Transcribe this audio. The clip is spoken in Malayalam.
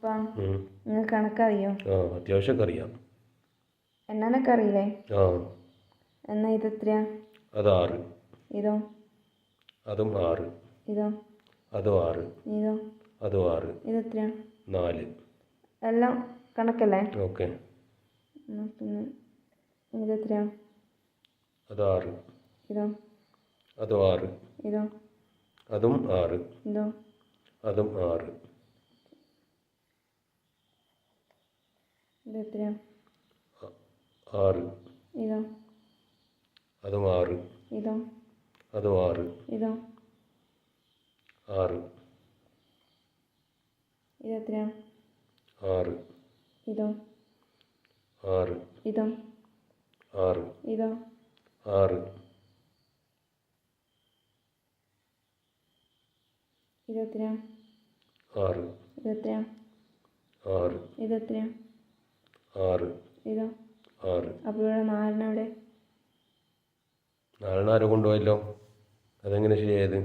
നിങ്ങൾക്ക് കണക്കറിയോ? അത്യാവശ്യമൊക്കെ അറിയാം. എണ്ണാനൊക്കെ അറിയില്ലേ? എന്നാ ഇത് എത്രയാ? അത് 6. ഇതോ? അതും 6. ഇതോ? അതും 6. ഇതോ? അതും 6. ഇത് എത്രയാ? 4. എല്ലാം കണക്കല്ലേ? ഓക്കെ. പിന്നെ ഇത് എത്രയാ? അത് 6. ഇതോ? അതും 6. ഇതോ? അതും 6. ഇതോ? അതും 6. ഇത് എത്രയാ? 6. ഇതോ? അതും 6. ഇതോ? അതും 6. ഇതോ? 6. ഇത് എത്രയാ? 6. ഇതോ? 6. ഇതോ? 6. ഇതോ? 6. ഇത് എത്രയാ? 6. ഇത് എത്രയാ? 6. ഇത് എത്രയാ? 6. ഇതോ? 6. അപ്പോൾ ഇവിടെ 4 എവിടെ? 4 ആരോ കൊണ്ടുപോയല്ലോ. അതെങ്ങനെ ശരിയായത്?